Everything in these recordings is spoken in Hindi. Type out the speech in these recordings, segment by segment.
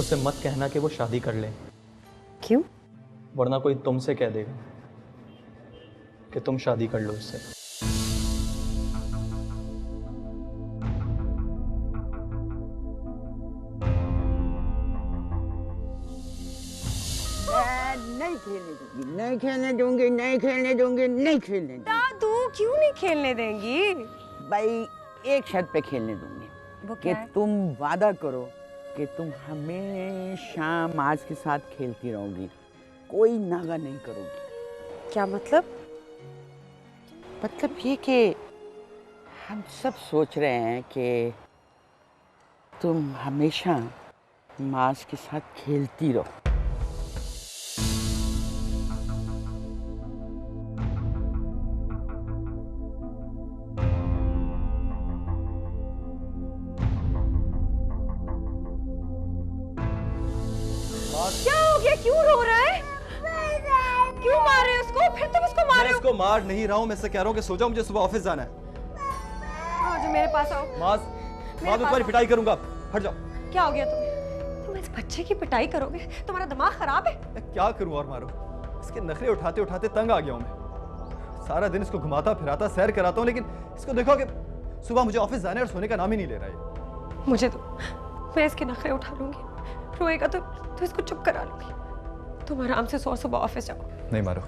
उसे मत कहना कि वो शादी कर ले। क्यों? वरना कोई तुमसे कह देगा कि तुम शादी कर लो उससे। नहीं खेलने दूंगी, नहीं खेलने दूंगी, नहीं खेलने दूंगी, नहीं खेलने दूंगी। दादू क्यों नहीं खेलने देंगी? भाई एक शर्त पे खेलने दूंगी। वो कि क्या है? तुम वादा करो कि तुम हमेशा माज के साथ खेलती रहोगी, कोई नागा नहीं करोगी। क्या मतलब? मतलब ये कि हम सब सोच रहे हैं कि तुम हमेशा माज के साथ खेलती रहो। क्या हो गया? क्यों रो रहा है? क्यों मार रहे हो उसको? फिर तुम उसको मार मैं रहे हो? इसको मार नहीं रहा हूँ, मैं इससे कह रहा हूँ कि सो जाओ, मुझे सुबह ऑफिस जाना है। आओ जो मेरे पास आओ। माज, मेरे तुम्हारी पास पिटाई करूंगा, हट जाओ। क्या हो गया तुम्हें? तुम इस बच्चे की पिटाई करोगे? तुम्हारा दिमाग खराब है? मैं क्या करूं और मारूं? इसके नखरे उठाते उठाते तंग आ गया हूं मैं। सारा दिन इसको घुमाता फिराता सैर कराता हूं, लेकिन इसको देखो कि सुबह मुझे ऑफिस जाना है और सोने का नाम ही नहीं ले रहा है। मुझे तो, मैं इसके नखरे उठा लूंगी। रोएगा तो इसको चुप करा लूंगी। तुम आराम से सो, सुबह ऑफिस जाओ। नहीं मारो,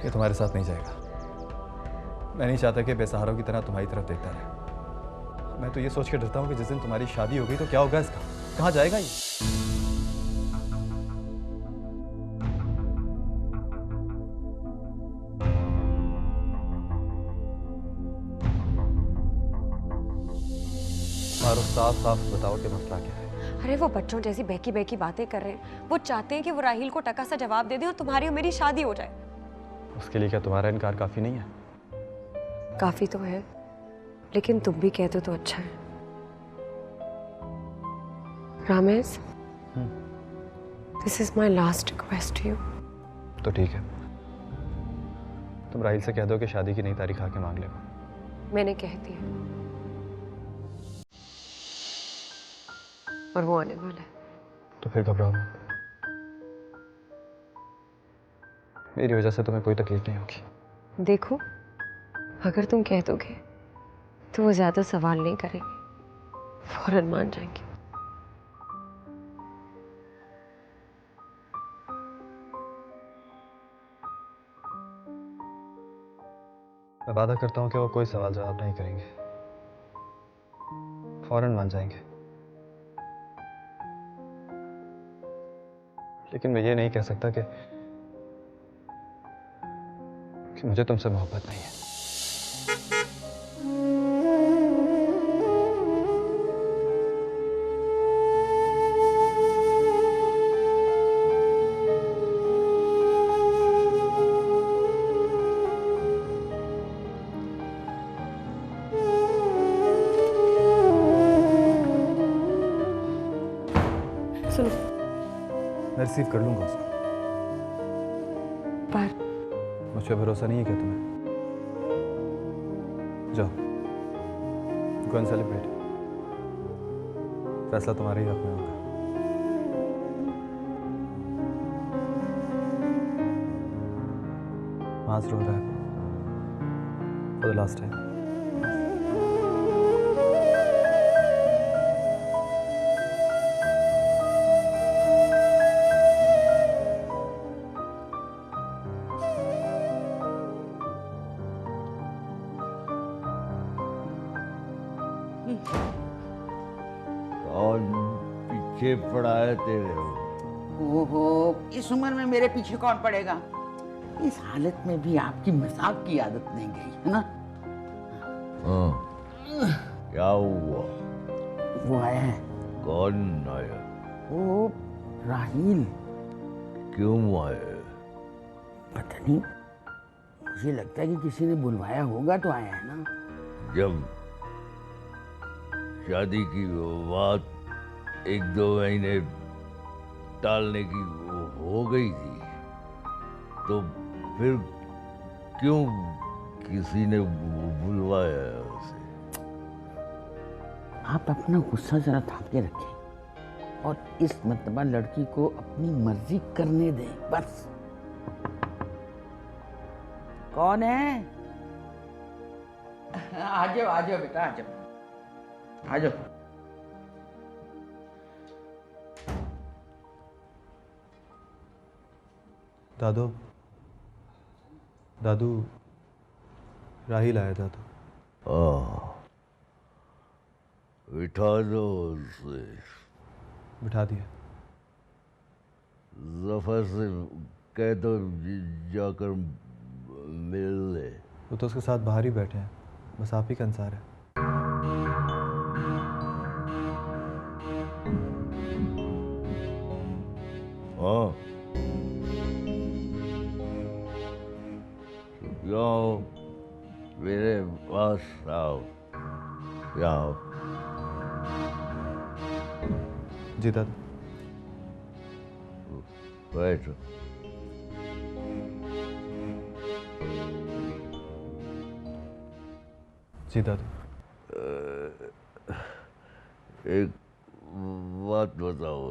ये तुम्हारे साथ नहीं जाएगा। मैं नहीं चाहता कि बेसहारों की तरह तुम्हारी तरफ देखता रहे। मैं तो ये सोच के डरता हूँ कि जिस दिन तुम्हारी शादी हो गई तो क्या होगा इसका, कहाँ जाएगा ये? मारो, साफ साफ बताओ कि मसला क्या है। अरे वो बच्चों जैसी बहकी बहकी बातें कर रहे हैं। वो चाहते हैं कि वो राहील को टका सा जवाब दे दे और तुम्हारी और मेरी शादी हो जाए। उसके लिए क्या तुम्हारा इनकार काफी नहीं है? काफी तो है, लेकिन तुम भी कहते तो अच्छा है। Ramesh, this is my last request to you. तो ठीक है, तुम राहिल से कह दो कि शादी की नई तारीख आके मांग लेगा। मैंने कह दिया और वो आने वाला है। तो फिर घबराओ मत। मेरी वजह से तुम्हें कोई तकलीफ नहीं होगी। देखो, अगर तुम कह दोगे तो वो ज्यादा सवाल नहीं करेंगे, फौरन मान जाएंगे। मैं वादा करता हूँ कि वो कोई सवाल जवाब नहीं करेंगे, फौरन मान जाएंगे। लेकिन मैं ये नहीं कह सकता कि मुझे तुमसे मोहब्बत नहीं है। सुनो, मैं रिसीव कर लूंगा उसको। पर मुझ पर भरोसा नहीं है क्या तुम्हें? जाओ, गो एंड सेलिब्रेट। फैसला तुम्हारे ही हाथ में होगा। माज रो रहा है फॉर द लास्ट टाइम। कौन पीछे पड़ाते रहो। ओहो, इस उम्र में मेरे पीछे कौन पड़ेगा? इस हालत में भी आपकी मजाक की आदत नहीं गई है ना? हाँ, क्या हुआ? वो आया है। कौन आया? वो राहील। क्यों आया? पता नहीं, मुझे लगता है कि किसी ने बुलवाया होगा तो आया है ना। जब शादी की बात 1-2 महीने टालने की हो गई थी, तो फिर क्यों किसी ने बुलवाया उसे? आप अपना गुस्सा जरा थाम के रखें और इस मतबा लड़की को अपनी मर्जी करने दें, बस। कौन है? आ जाओ बेटा, आ जाओ। दादू, दादू, राहिल आया दादू। बिठा दो उसे। बिठा दिया। जफर से कह दो जाकर मिल ले। वो तो उसके साथ बाहर ही बैठे हैं, बस आप ही का इंतजार है। हाँ, आओ मेरे पास आओ, आओ। जी दादू। बैठो। जी दादू। एक बात बताओ,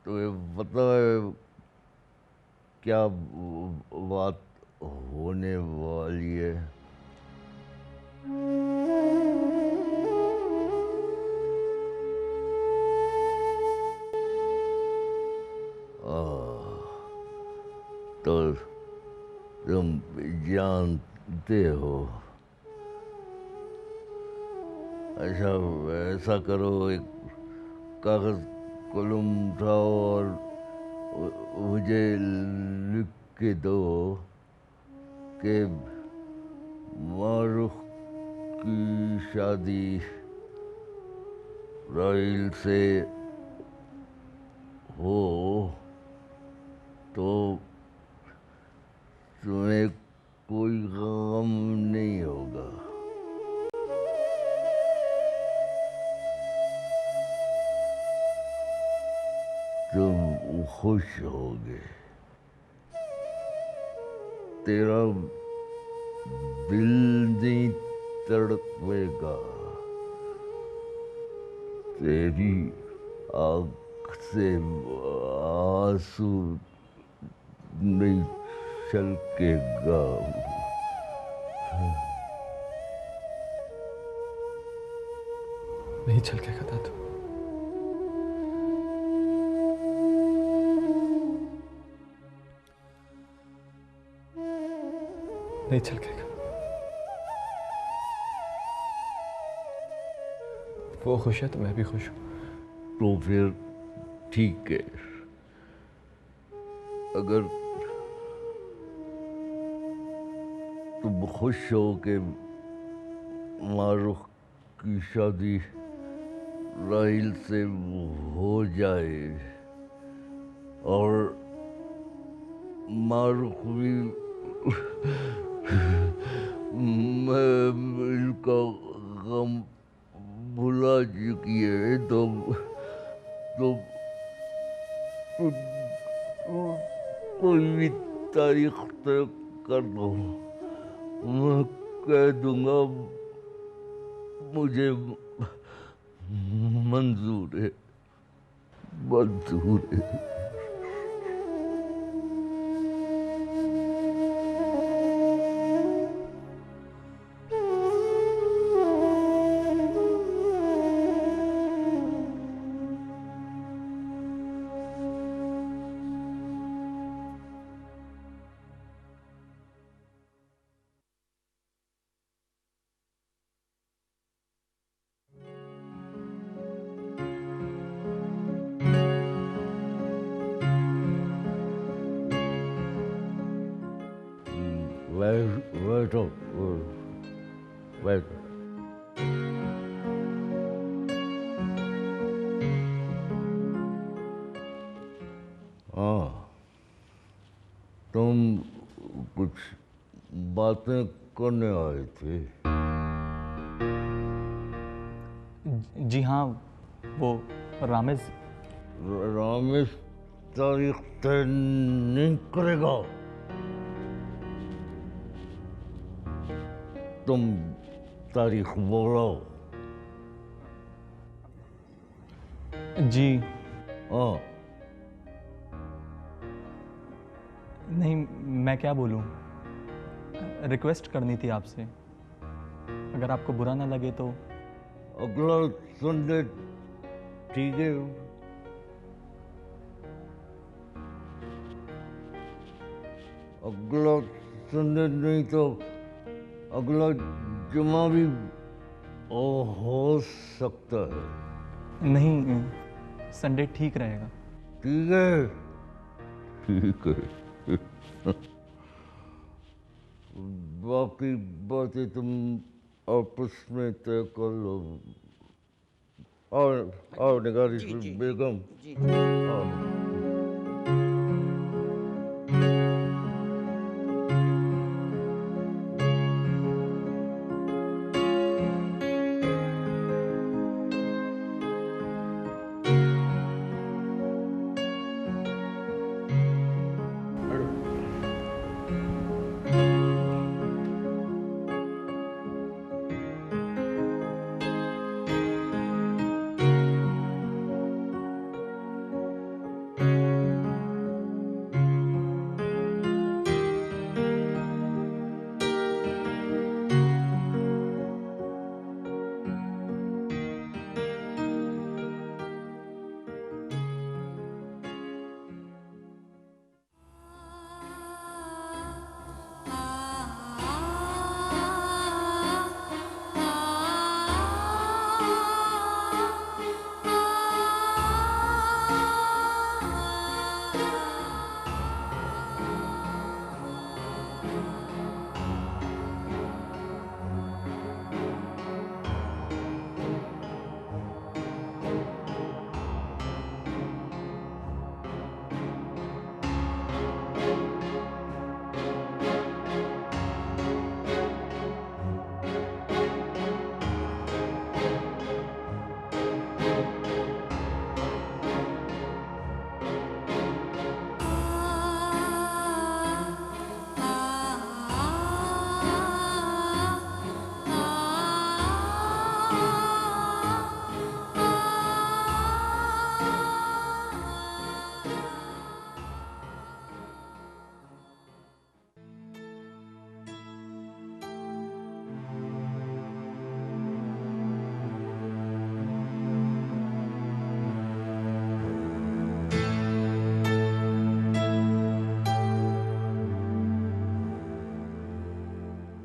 तुम्हें पता है क्या बात होने वाली है? तो तुम जानते हो। अच्छा, ऐसा करो, एक कागज कलम उठाओ और मुझे लिख के दो कि मारूफ की शादी राहिल से हो तो तुम्हें कोई गम नहीं होगा। तुम खुश होगे। तेरा दिल नहीं तड़पेगा। तेरी आँख से आंसू नहीं छलकेगा। नहीं छलकेगा दादू। नहीं छलकेगा। वो खुश है तो मैं भी खुश हूँ। तो फिर ठीक है। अगर तुम खुश हो कि मारूफ की शादी राहिल से हो जाए और मारूफ भी मैं का गम भुला चुकी है, तो कोई भी तारीख तय कर दो, मैं कह दूंगा मुझे मंजूर है, मंजूर है। बैठो बैठो। हाँ, तुम कुछ बातें करने आए थे। जी हाँ, वो रामेश। रामेश तारीख तय नहीं करेगा। तुम तारीख बोलो। जी हाँ, नहीं, मैं क्या बोलूँ, रिक्वेस्ट करनी थी आपसे, अगर आपको बुरा ना लगे तो। अगला संडे ठीक है। अगला संडे नहीं तो अगला जुमा भी हो सकता है। नहीं, संडे ठीक रहेगा। ठीक है, ठीक है। बाकी बातें तुम आपस में तय कर लो। और निगारिश बेगम। जी आओ।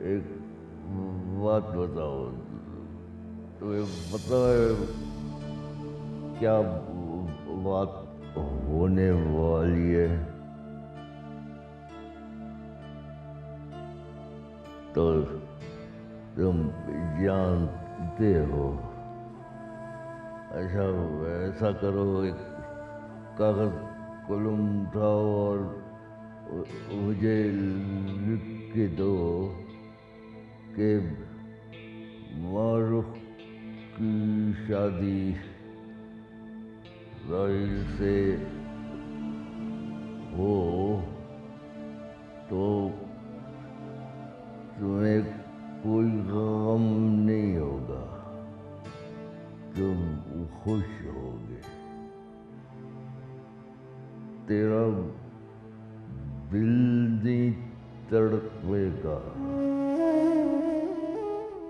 एक बात बताओ, तुम्हें पता है क्या बात होने वाली है? तो तुम जानते हो। अच्छा, ऐसा करो, एक कागज कलम उठाओ और मुझे लिख के दो कि मारूफ की शादी राहिल से हो तो तुम्हें कोई गम नहीं होगा, तुम खुश होगे। तेरा दिल नहीं तड़पेगा,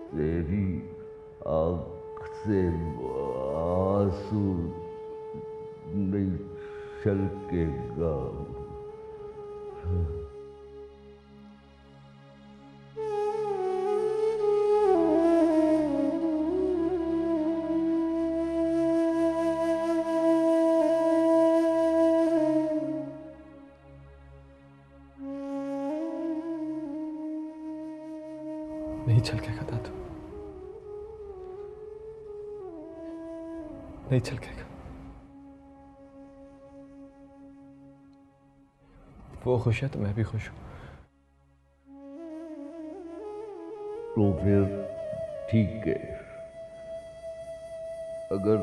तेरी आँख से आंसू नहीं छलकेगा। छलकेगा दादू, नहीं छलकेगा। वो खुश है तो मैं भी खुश हूं। तो फिर ठीक है, अगर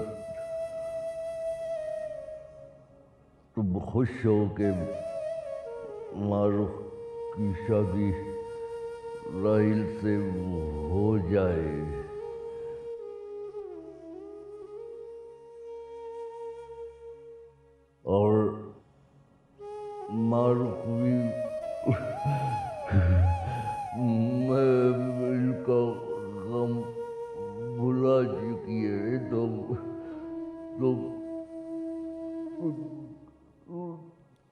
तुम खुश हो कि मारूफ की शादी राहिल से हो जाए, और मारूफ भी मैं इनका गम भुला चुकी है, तो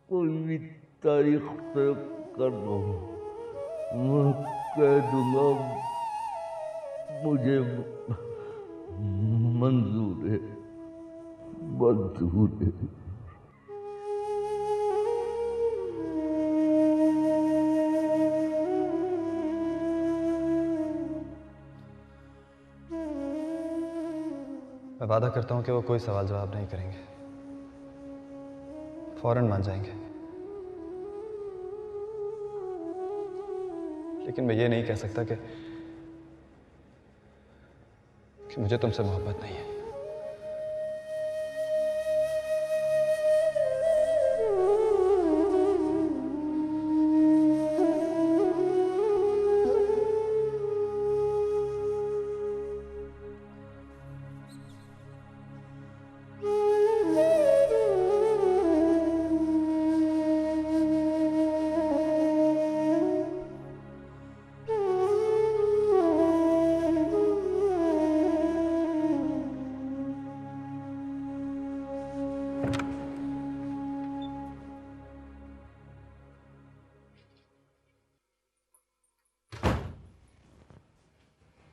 कोई भी तारीख तय कर दो, मैं कह दूंगा मुझे मंजूर है, मंजूर है। मैं वादा करता हूं कि वो कोई सवाल जवाब नहीं करेंगे, फौरन मान जाएंगे। लेकिन मैं ये नहीं कह सकता कि मुझे तुमसे मोहब्बत नहीं है।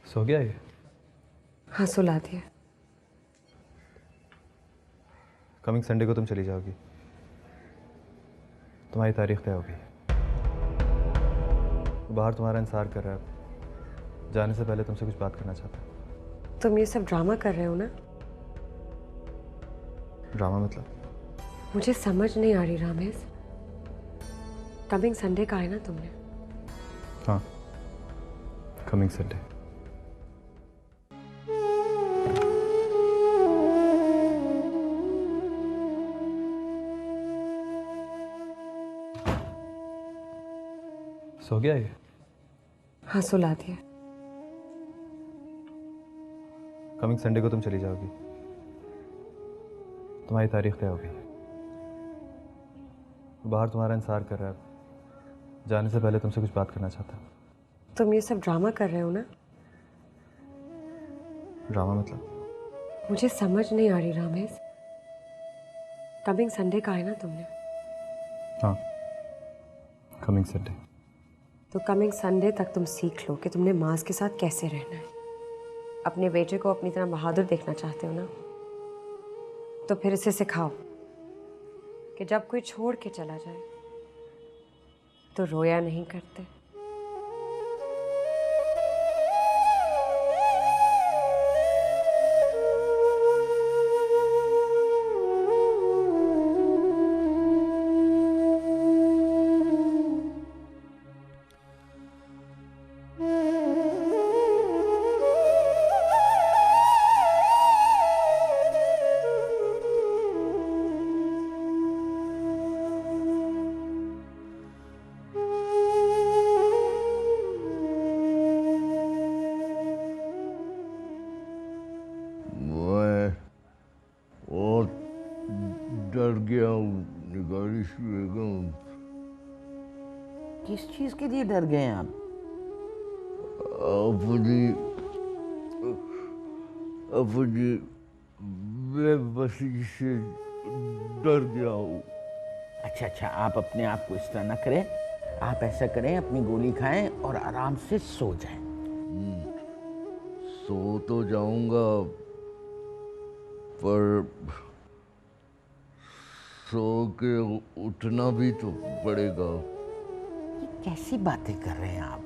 सो गया ये? हाँ, सुला दिया। कमिंग संडे को तुम चली जाओगी, तुम्हारी तारीख तय होगी। बाहर तुम्हारा इंतजार कर रहा है, जाने से पहले तुमसे कुछ बात करना चाहता है। तुम ये सब ड्रामा कर रहे हो ना? ड्रामा मतलब? मुझे समझ नहीं आ रही रामेश। कमिंग संडे का है ना तुमने? हाँ, कमिंग संडे। सो गया ये? हाँ, सुला दिया। कमिंग संडे को तुम चली जाओगी, तुम्हारी तारीख तय होगी। बाहर तुम्हारा इंतजार कर रहा है, जाने से पहले तुमसे कुछ बात करना चाहता है। तुम ये सब ड्रामा कर रहे हो ना? ड्रामा मतलब? मुझे समझ नहीं आ रही रामेश। कमिंग संडे का है ना तुमने? हाँ, कमिंग संडे। तो कमिंग संडे तक तुम सीख लो कि तुमने मास के साथ कैसे रहना है। अपने बेटे को अपनी तरह बहादुर देखना चाहते हो ना, तो फिर इसे सिखाओ कि जब कोई छोड़ के चला जाए तो रोया नहीं करते। डर गया हूँ निगारिश बेगम। किस चीज के लिए डर गए आप? अपनी बेबसी से डर गया हूँ। अच्छा अच्छा, आप अपने आप को इस तरह ना करें। आप ऐसा करें, अपनी गोली खाएं और आराम से सो जाएं। सो तो जाऊंगा, पर सो के उठना भी तो पड़ेगा। ये कैसी बातें कर रहे हैं आप?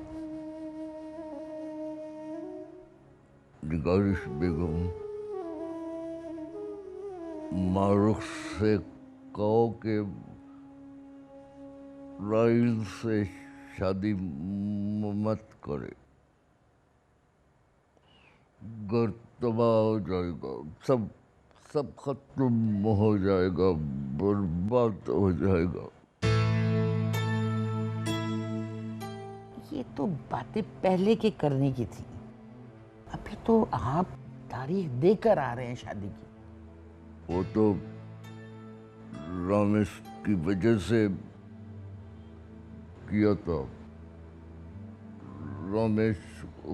निगारिश बेगम, मारूख से कहो कि राइल से शादी मत करे। घर तबाह हो जाएगा, सब सब खत्म हो जाएगा, बर्बाद हो जाएगा। ये तो बातें पहले के करने की थी, अभी तो आप तारीख देकर आ रहे हैं शादी की। वो तो रमेश की वजह से किया था। रमेश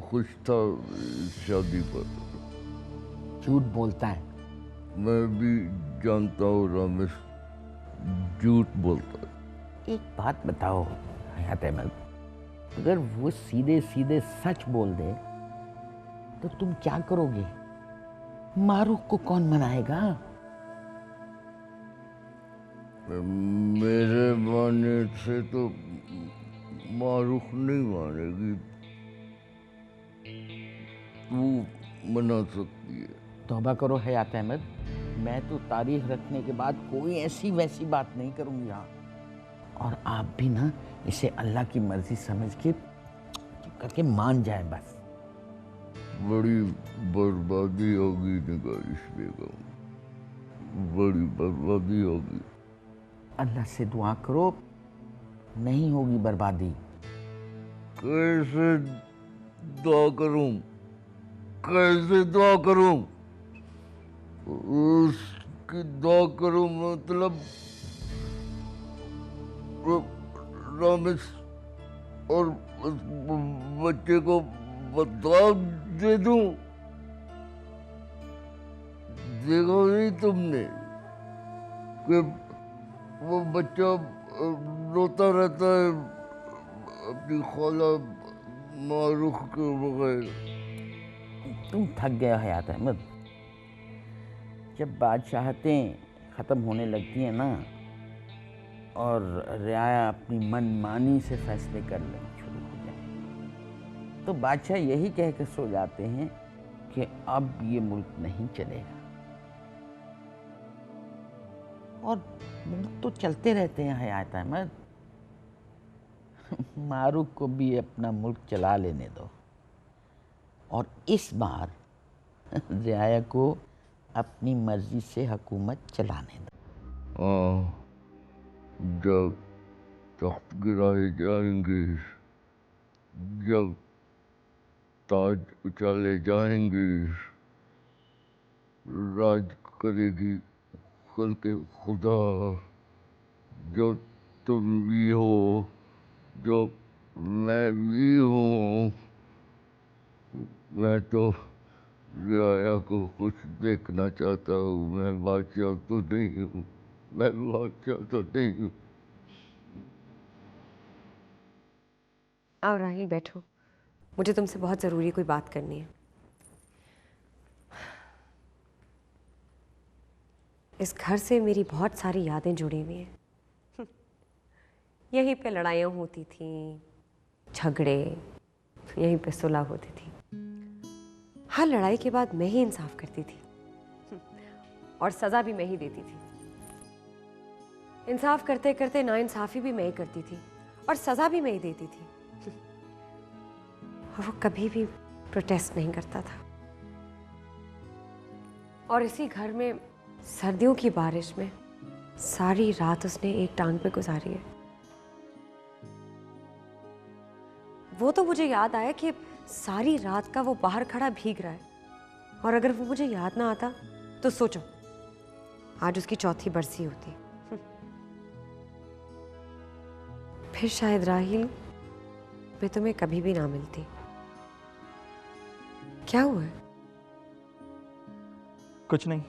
खुश था इस शादी पर। झूठ बोलता है। मैं भी जानता हूँ रमेश झूठ बोलता है। एक बात बताओ हयात अहमद, अगर वो सीधे सीधे सच बोल दे तो तुम क्या करोगे? मारूख को कौन मनाएगा? मेरे मानने से तो मारूख नहीं मानेगी, तू मना सकती है। तौबा करो हयात अहमद, मैं तो तारीख रखने के बाद कोई ऐसी वैसी बात नहीं करूंगी यहाँ। और आप भी ना इसे अल्लाह की मर्जी समझ के करके मान जाए बस। बड़ी बर्बादी होगी निगारिश बेगम, बड़ी बर्बादी होगी। अल्लाह से दुआ करो नहीं होगी बर्बादी। कैसे दुआ करूं, कैसे दुआ करूं? उसकी दुआ करूं मतलब रमेश और उस बच्चे को बदला दे दूं? देखो नहीं तुमने कि वो बच्चा रोता रहता है अपनी खाला मारूख के बगैर। तुम थक गया हयात अहमद। जब बादशाहतें ख़त्म होने लगती हैं ना और रियाया अपनी मनमानी से फैसले करने शुरू हो जाए तो बादशाह यही कह कर सो जाते हैं कि अब ये मुल्क नहीं चलेगा। और मुल्क तो चलते रहते हैं हयात अहमद। मारूख को भी अपना मुल्क चला लेने दो और इस बार रियाया को अपनी मर्जी से हुकूमत चलाने दो। हाँ, जब तख्त गिराए जाएंगे, जब ताज उछाले जाएंगे, राज करेगी खल्के खुदा। जो तुम भी हो, जो मैं भी हूँ। मैं तो रियाया को कुछ देखना चाहता हूँ। मैं बादशाह तो नहीं हूँ, मैं बादशाह तो नहीं हूँ। आओ राहिल बैठो, मुझे तुमसे बहुत ज़रूरी कोई बात करनी है। इस घर से मेरी बहुत सारी यादें जुड़ी हुई हैं। यहीं पे लड़ाइयाँ होती थीं, झगड़े, यहीं पे सुलह होती थी। हर लड़ाई के बाद मैं ही इंसाफ करती थी और सज़ा भी मैं ही देती थी। इंसाफ करते करते नाइंसाफ़ी भी मैं ही करती थी और सज़ा भी मैं ही देती थी। और वो कभी भी प्रोटेस्ट नहीं करता था। और इसी घर में सर्दियों की बारिश में सारी रात उसने एक टांग पे गुजारी है। वो तो मुझे याद आया कि सारी रात का वो बाहर खड़ा भीग रहा है, और अगर वो मुझे याद ना आता तो सोचो आज उसकी चौथी बरसी होती। फिर शायद राहिल मैं तुम्हें कभी भी ना मिलती। क्या हुआ है? कुछ नहीं,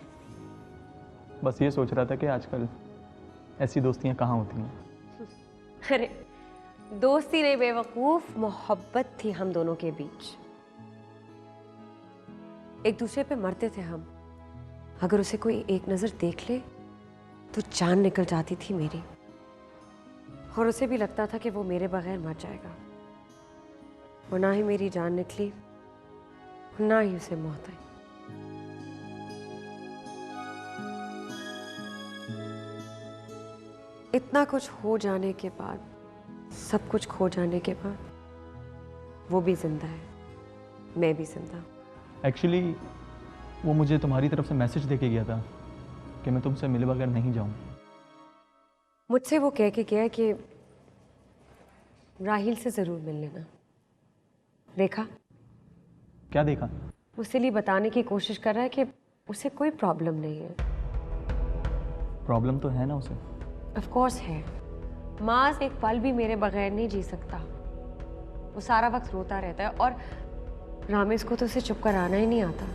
बस ये सोच रहा था कि आजकल ऐसी दोस्तियां कहाँ होती हैं। अरे दोस्ती नहीं बेवकूफ, मोहब्बत थी हम दोनों के बीच। एक दूसरे पे मरते थे हम। अगर उसे कोई एक नजर देख ले तो जान निकल जाती थी मेरी, और उसे भी लगता था कि वो मेरे बगैर मर जाएगा। और ना ही मेरी जान निकली ना ही उसे मौत आई। इतना कुछ हो जाने के बाद, सब कुछ खो जाने के बाद, वो भी जिंदा है, मैं भी जिंदा हूं। एक्चुअली वो मुझे तुम्हारी तरफ से मैसेज दे के गया था कि मैं तुमसे मिले बगैर नहीं जाऊं। मुझसे वो कह के गया है कि राहिल से जरूर मिल लेना। देखा? क्या देखा? वो इसीलिए बताने की कोशिश कर रहा है कि उसे कोई प्रॉब्लम नहीं है। प्रॉब्लम तो है ना उसे। ऑफ कोर्स है। माज एक पल भी मेरे बगैर नहीं जी सकता। वो सारा वक्त रोता रहता है और रामेश को तो उसे चुप कराना ही नहीं आता।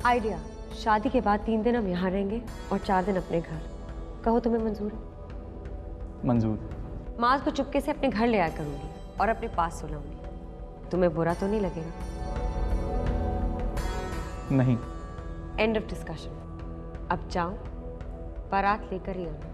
आइडिया, शादी के बाद 3 दिन हम यहाँ रहेंगे और 4 दिन अपने घर। कहो तुम्हें मंजूर है? मंजूर। माज को चुपके से अपने घर ले आया करूंगी और अपने पास सुलाऊंगी। तुम्हें बुरा तो नहीं लगेगा? नहीं। End of discussion. अब जाओ, बारात लेकर ही आना।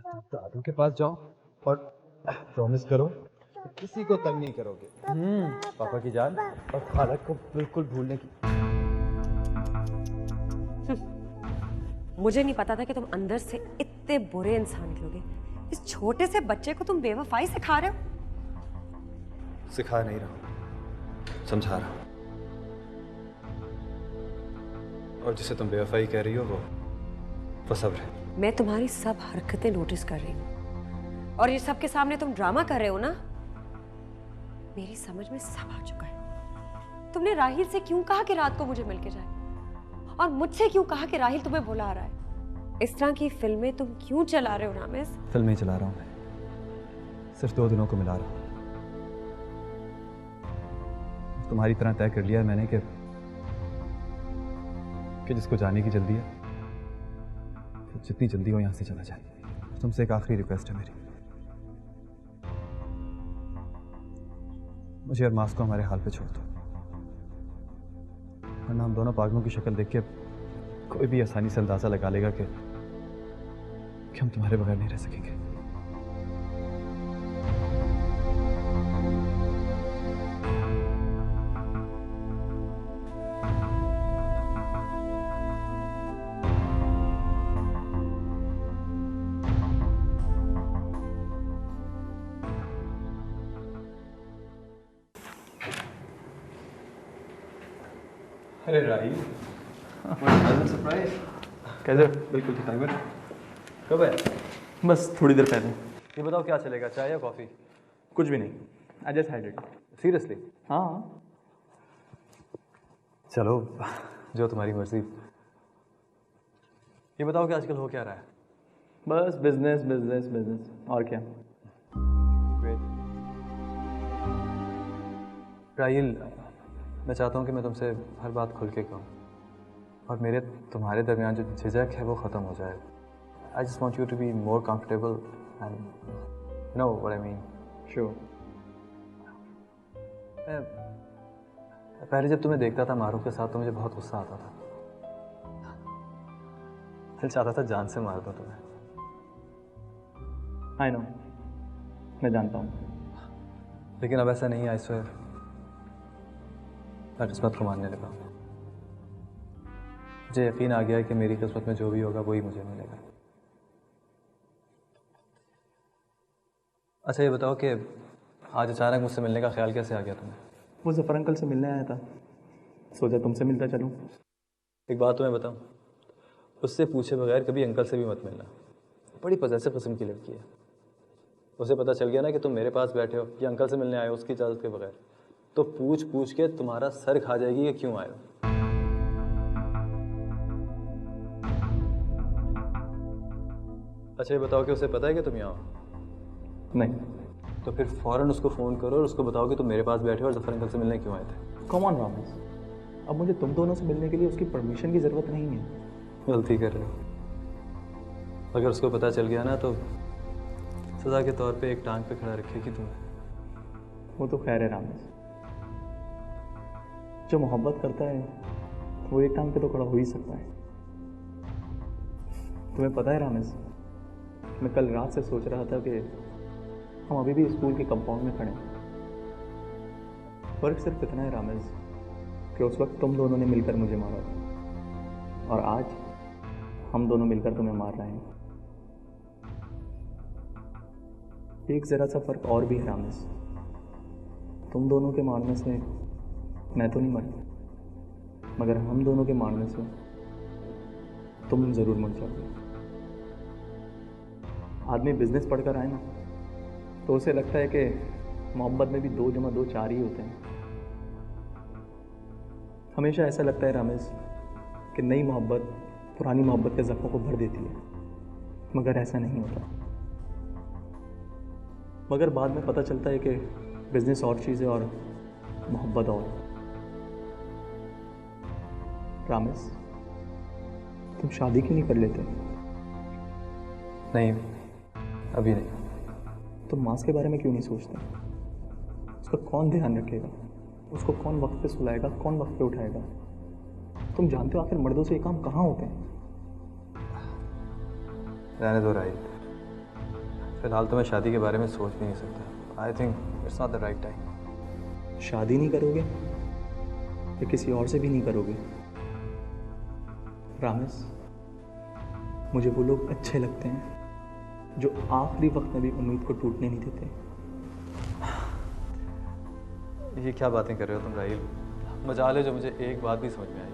दादू के पास जाओ और प्रॉमिस करो कि किसी को तंग नहीं करोगे। पापा की जान और खाला को बिल्कुल भूलने की। मुझे नहीं पता था कि तुम अंदर से इतने बुरे इंसान निकलोगे। इस छोटे से बच्चे को तुम बेवफाई सिखा रहे हो। सिखा नहीं रहा हूं, समझा रहा हूं। और जिसे तुम बेवफाई कह रही हो वो सब्र है। मैं तुम्हारी सब हरकतें नोटिस कर रही हूँ और ये सब के सामने तुम ड्रामा कर रहे हो ना। मेरी समझ में सब आ चुका है। तुमने राहिल से क्यों कहा कि रात को मुझे मिलके जाए और मुझसे क्यों कहा कि राहिल तुम्हें बुला रहा है। इस तरह की फिल्में तुम क्यों चला रहे हो रामेश? फिल्म ही चला रहा हूं मैं, सिर्फ 2 दिनों को मिला रहा हूं। तुम्हारी तरह तय कर लिया है मैंने कि जिसको जाने की जल्दी है तो जितनी जल्दी हो यहां से चला जाए। तुमसे एक आखिरी रिक्वेस्ट है मेरी, मुझे और मास को हमारे हाल पे छोड़ दो, वरना हम दोनों पागलों की शक्ल देख के कोई भी आसानी से अंदाजा लगा लेगा कि हम तुम्हारे बगैर नहीं रह सकेंगे। अरे राही, सरप्राइज। कैसे? बिल्कुल ठीक टाइम। कब है? बस थोड़ी देर पहले। ये बताओ क्या चलेगा, चाय या कॉफी? कुछ भी नहीं, I just had it. Seriously? हाँ। चलो जो तुम्हारी मर्जी। ये बताओ कि आजकल हो क्या रहा है? बस बिजनेस बिजनेस बिजनेस, और क्या। राहिल, मैं चाहता हूँ कि मैं तुमसे हर बात खुल के कहूँ और मेरे तुम्हारे दरमियान जो झिझक है वो ख़त्म हो जाए। I just want you to be more comfortable and know what I mean. Sure. पहले जब तुम्हें देखता था मारूफ के साथ तो मुझे बहुत गुस्सा आता था। दिल चाहता था जान से मार दूं तुम्हें। आई नो, मैं जानता हूँ। लेकिन अब ऐसा नहीं है, आई स्वेयर। मैं किस्मत को मानने लगा। मुझे यकीन आ गया है कि मेरी किस्मत में जो भी होगा वही मुझे मिलेगा। अच्छा ये बताओ कि आज अचानक मुझसे मिलने का ख्याल कैसे आ गया तुम्हें? वो जफर अंकल से मिलने आया था, सोचा तुमसे मिलता चलूँ। एक बात तुम्हें बताऊँ, उससे पूछे बगैर कभी अंकल से भी मत मिलना। बड़ी पॉसेसिव किस्म की लड़की है। उसे पता चल गया ना कि तुम मेरे पास बैठे हो या अंकल से मिलने आए हो उसकी इजाज़त के बगैर, तो पूछ पूछ के तुम्हारा सर खा जाएगी कि क्यों आए हो। अच्छा ये बताओ कि उसे पता है कि तुम यहाँ हो? नहीं। तो फिर फ़ौरन उसको फ़ोन करो और उसको बताओ कि तुम मेरे पास बैठे हो और जफर अंकल से मिलने क्यों आए थे। कम ऑन रामेश, अब मुझे तुम दोनों से मिलने के लिए उसकी परमिशन की ज़रूरत नहीं है। गलती कर रहे हो। अगर उसको पता चल गया ना तो सज़ा के तौर पे एक टांग पे खड़ा रखेगी तुम्हें। वो तो खैर है रामेश, जो मोहब्बत करता है वो एक टांग पे तो खड़ा हो ही सकता है। तुम्हें पता है रामेश, मैं कल रात से सोच रहा था कि हम अभी भी स्कूल के कंपाउंड में खड़े हैं। फर्क सिर्फ इतना है रामेश कि उस वक्त तुम दोनों ने मिलकर मुझे मारा था और आज हम दोनों मिलकर तुम्हें मार रहे हैं। एक ज़रा सा फ़र्क और भी है रामेश, तुम दोनों के मारने से मैं तो नहीं मरता, मगर हम दोनों के मारने से तुम ज़रूर मर जाओगे। आदमी बिजनेस पढ़कर आए ना तो उसे लगता है कि मोहब्बत में भी 2 + 2 4 ही होते हैं। हमेशा ऐसा लगता है रामेश कि नई मोहब्बत पुरानी मोहब्बत के ज़ख्मों को भर देती है, मगर ऐसा नहीं होता। मगर बाद में पता चलता है कि बिजनेस और चीज़ है और मोहब्बत और। रामेश, तुम शादी क्यों नहीं कर लेते? नहीं, अभी नहीं। तुम मास के बारे में क्यों नहीं सोचते? उसका कौन ध्यान रखेगा? उसको कौन वक्त पे सुलाएगा, कौन वक्त पे उठाएगा? तुम जानते हो आखिर मर्दों से ये काम कहाँ होते हैं? रहने दो राहिल, फिलहाल तो मैं शादी के बारे में सोच भी नहीं सकता। I think it's not the right time. शादी नहीं करोगे या किसी और से भी नहीं करोगे? रामेश, मुझे वो लोग अच्छे लगते हैं जो आखिरी वक्त में भी उम्मीद को टूटने नहीं देते। ये क्या बातें कर रहे हो तुम राहिल? मजाल है जो मुझे एक बात भी समझ में आई।